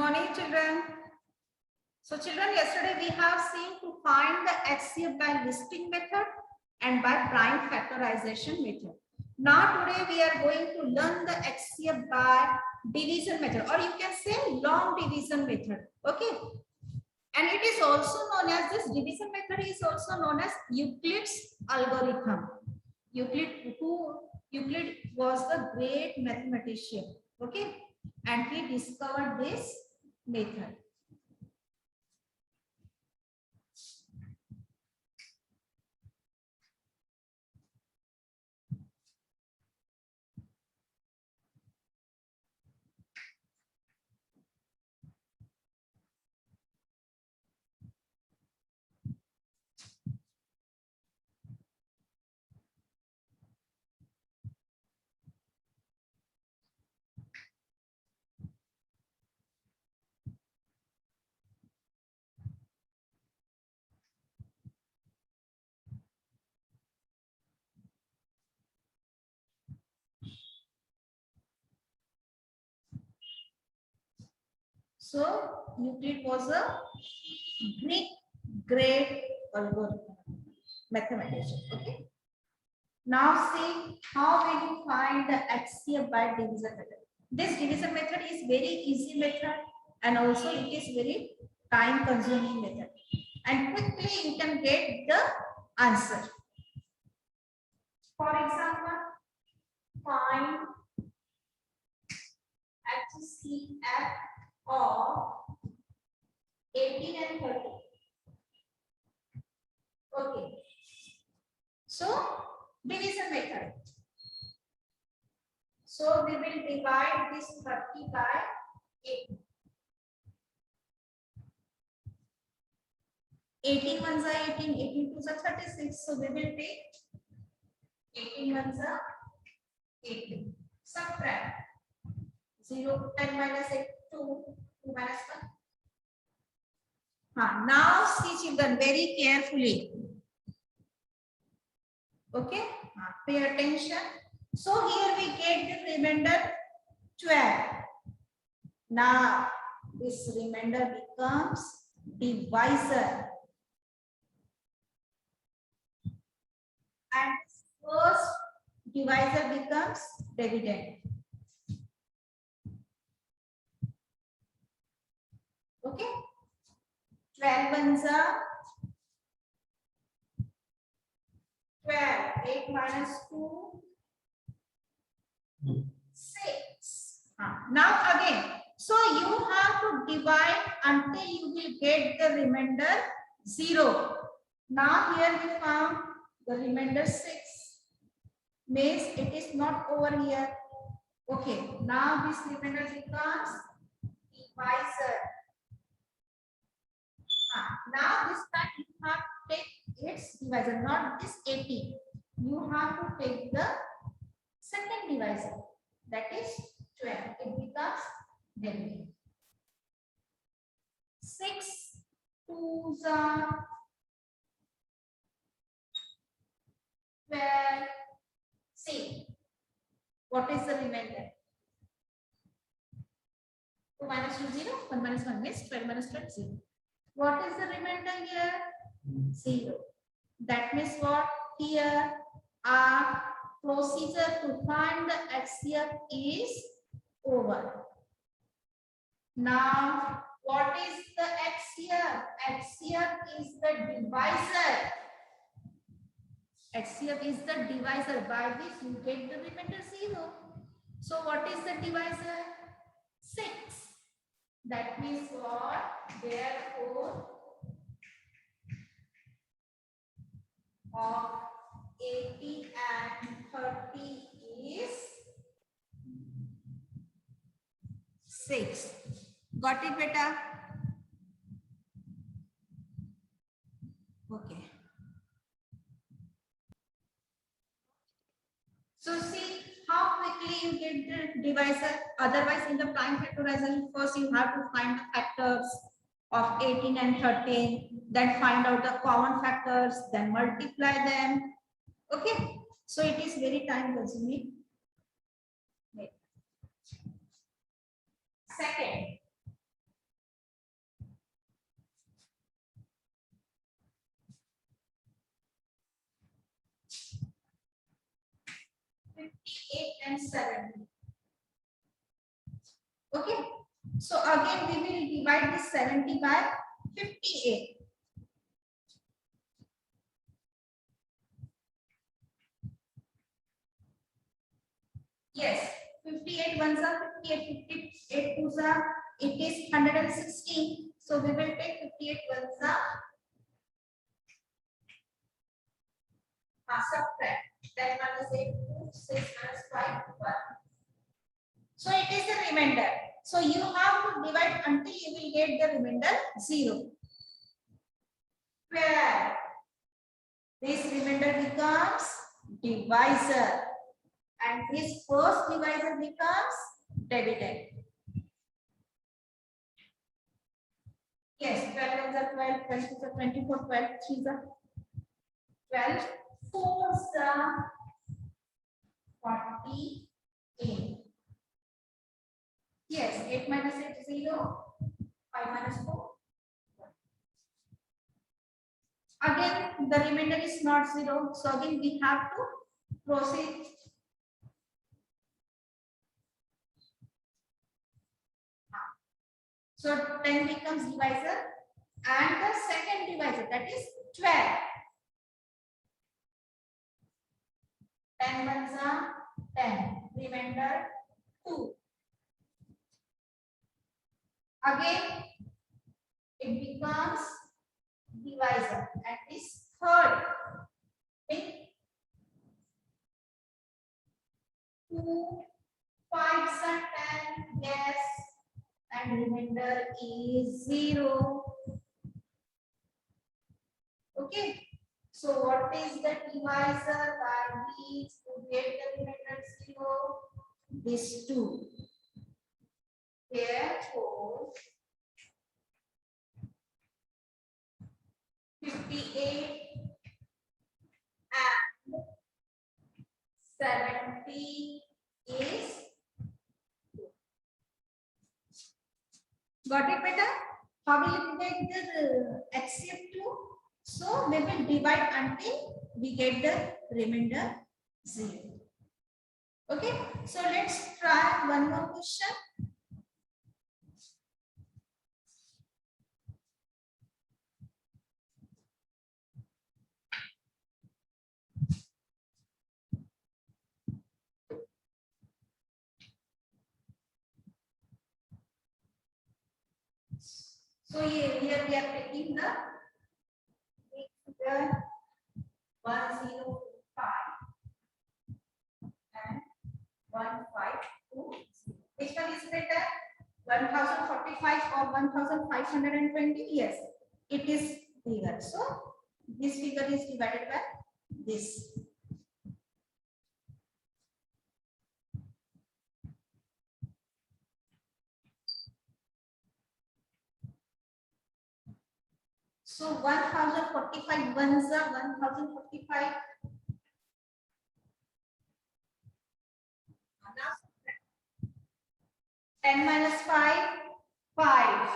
morning, children. So children, yesterday we have seen to find the HCF by listing method and by prime factorization method. Now today we are going to learn the HCF by division method, or you can say long division method. Okay. And it is also known as, this division method is also known as Euclid's algorithm. Euclid was the great mathematician. Okay. And he discovered this method. So Euclid was a great algorithm mathematician. Okay. Now see how will you find the HCF by division method. This division method is very easy method, and also it is very time consuming method, and quickly you can get the answer. For example, find HCF of 18 and 30. Okay. So division method. So we will divide this 30 by 8. 18 ones are 18, 18 twos are 36. So we will take 18 ones are 18. Subtract 0, 10 minus 8, 2, 2 minus 1. Now see children very carefully. Okay, pay attention. So here we get the remainder 12. Now this remainder becomes divisor, and first divisor becomes dividend. Okay, 12 ones are 12, 8 minus 2, 6. Now again, so you have to divide until you will get the remainder 0. Now here we found the remainder 6. Means it is not over here. Okay, now this remainder becomes divisor. Now this time you have to take its divisor, not this 18. You have to take the second divisor, that is 12. It becomes dividend. 6 twos are 12. See, what is the remainder? 2 minus 2, 0. 1 minus 1 means 12 minus 12, 0. What is the remainder here? 0. That means what? Here our procedure to find the HCF is over. Now, what is the HCF? HCF is the divisor. HCF is the divisor by which you get the remainder 0. So what is the divisor? 6. That means what? Therefore, of 80 and 30 is 6. Got it, beta? Okay. So see how quickly you get the divisor. Otherwise, in the prime factorization, first you have to find the factors of 18 and 13, then find out the common factors, then multiply them. Okay, so it is very time consuming. Second, Okay. So again, we will divide this 70 by 58. Yes, 58 ones are 58, 58 twos are, it is 116. So we will take 58 ones are, subtract. 10 minus 8, 2, 6 minus 5, 1. So it is the remainder. So you have to divide until you will get the remainder 0. Where this remainder becomes divisor. And this first divisor becomes dividend. Yes, 12 ones are 12, 12 twos are 24, 12 threes are 12, 4s are 48. Yes, 8 minus 8 is 0, 5 minus 4. Again, the remainder is not 0, so again we have to proceed. So 10 becomes divisor and the second divisor, that is 12. 10 ones are 10, remainder 2. Again, it becomes divisor and this third thing, 2, 5 are 10, yes, and remainder is 0. Okay, so what is the divisor by which to get the remainder 0? This 2. Therefore, 58 and 70 is. Got it, better? How will we get the HCF 2? So we will divide until we get the remainder 0. Okay, so let's try one more question. So here we are taking the figure 105 and 1520. Which one is better? 1045 or 1520? Yes, it is bigger. So this figure is divided by this. So 1045 ones are 1045. 10 minus 5, 5.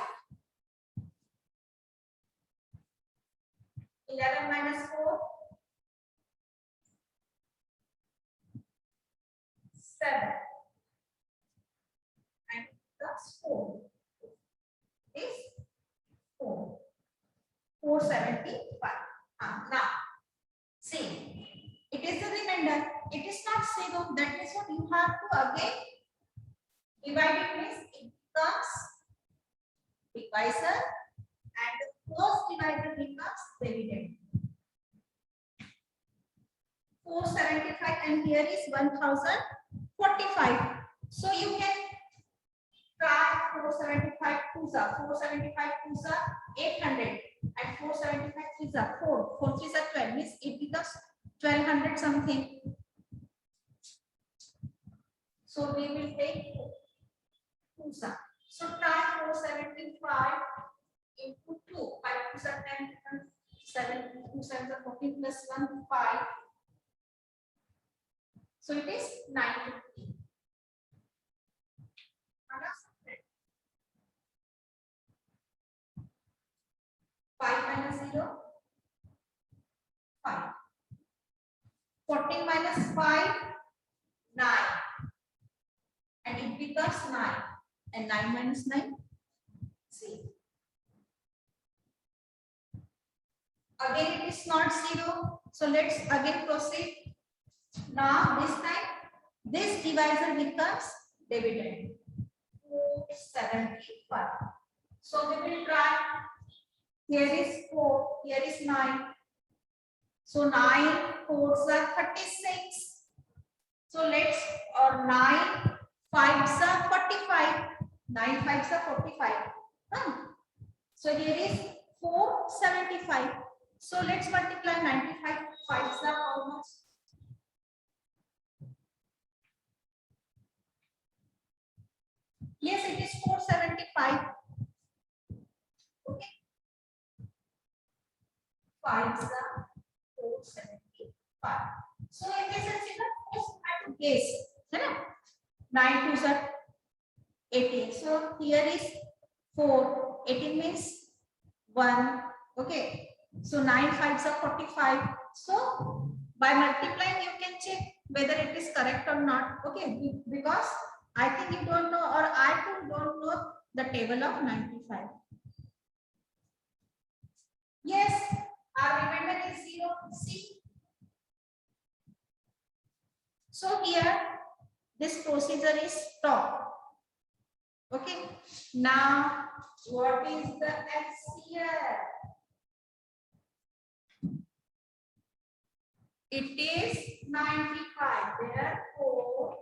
11 minus 4, 7. And plus 4 is 4. 475. Now, see, it is the remainder. It is not 0. That means what you have to again divide it, means it becomes divisor and the first divisor becomes dividend. 475 and here is 1045. So you can try 475 twos are 475 twos are 800 and 475 threes are 4. 4 threes are 12, means it becomes 1200 something. So we will take twos are. So try 475 into 2. 5 twos are 10, 7 2 7 are 14 plus 1 5. So it is 950. 5 minus 0, 5. 14 minus 5, 9. And it becomes 9. and 9 minus 9. See. Again it is not 0. So let's again proceed. Now this time this divisor becomes dividend. 475. So we will try. Here is 4, here is 9. So 9 4s are 36. So let's, or 9 5s are 45. 9 5s are 45. So here is 475. So let's multiply 95 5s are how much? Yes, it is 475. Okay. 5s are 475. So in this sense, first I have to guess. 9 2s are 18. So here is 4. 18 means 1. Okay. So 9 5s are 45. So by multiplying, you can check whether it is correct or not. Okay. Because I think you don't know, or I too don't know the table of 95. Yes. Our remainder is 0. See. So here this procedure is stopped. Okay. Now what is the HCF? It is 95. Therefore,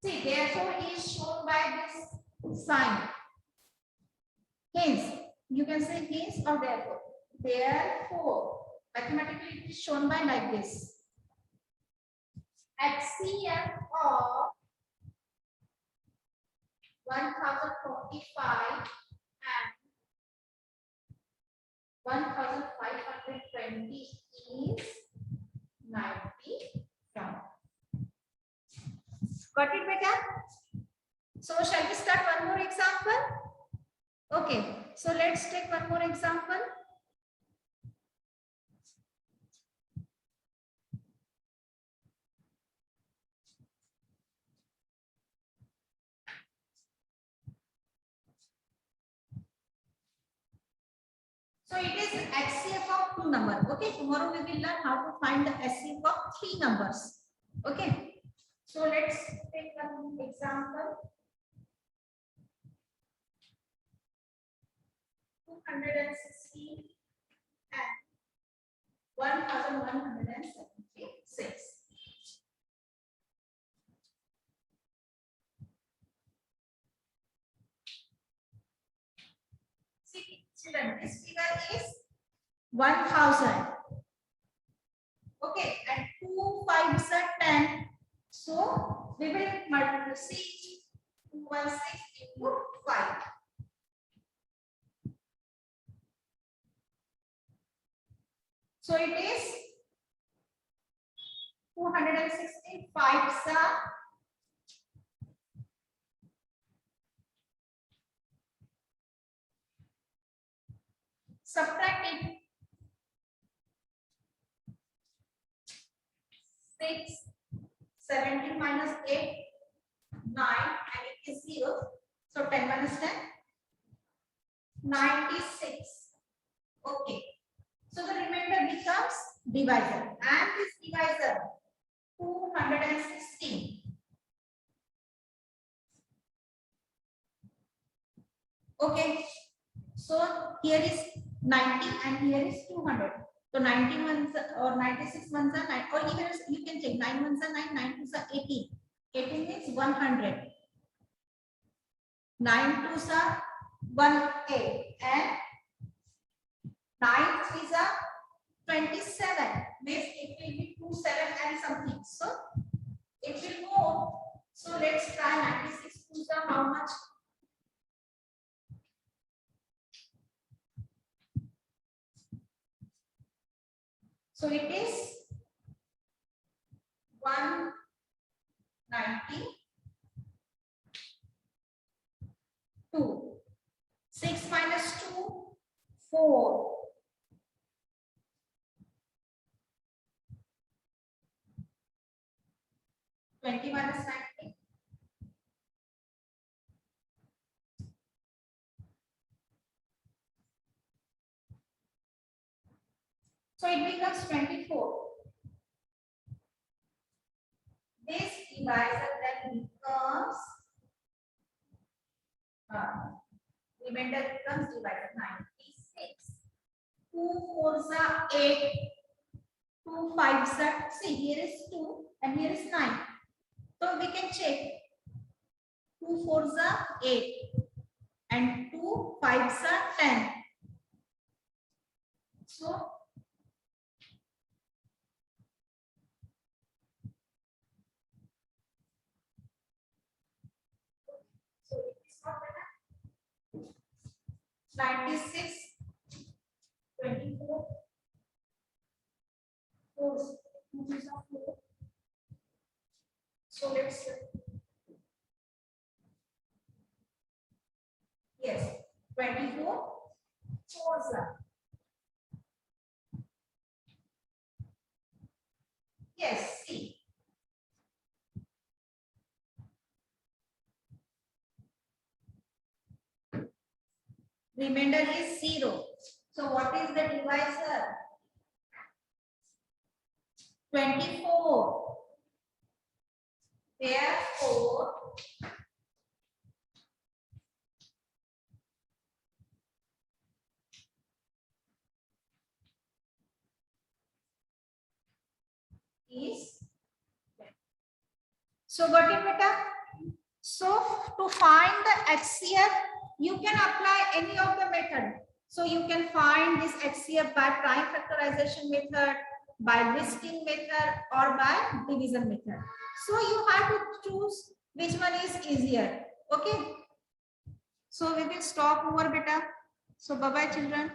see, therefore is shown by this sign. Hence, you can say hence or therefore. Therefore, mathematically it is shown by like this. HCF of 1045 and 1520 is 95. Got it, beta? So shall we start one more example? Okay, so let's take one more example. So it is HCF of 2 numbers. Okay, tomorrow we will learn how to find the HCF of 3 numbers. Okay, so let's take one example. 260 and 1176. See, children, this figure is 1000. Okay, and 2 5s are 10. So we will multiply 216 into 5. So it is 216 5s are 6 17 minus 8 9 and it is 0. So 10 minus 10 96. Okay. So the remainder becomes divisor, and this divisor 216. Okay. So here is 90 and here is 200. So 90 ones or 96 ones are 9, or even you can take 9 ones are 9, 9 twos are 18. 18 means 100. 9 twos are 18 and 9 threes are 27. Means it will be 27 and something. So it will move. So let's try 96 twos are how much? So it is 192. 6 minus 2, 4. 20 minus 90. So it becomes 24. This divisor then becomes remainder becomes divided 96. 2 4s are 8. 2 5s are, see here is 2 and here is 9. So we can check. 2 4s are 8 and 2 5s are 10. So it is not 96, 24, 4, 2 is 4. So let's yes, 24, 4s are. Yes, see. Remainder is 0. So what is the divisor? 24. Therefore, is so got it, beta? So to find the HCF, you can apply any of the method. So you can find this HCF by prime factorization method, by listing method, or by division method. So you have to choose which one is easier. Okay. So we will stop over, beta. So bye bye, children.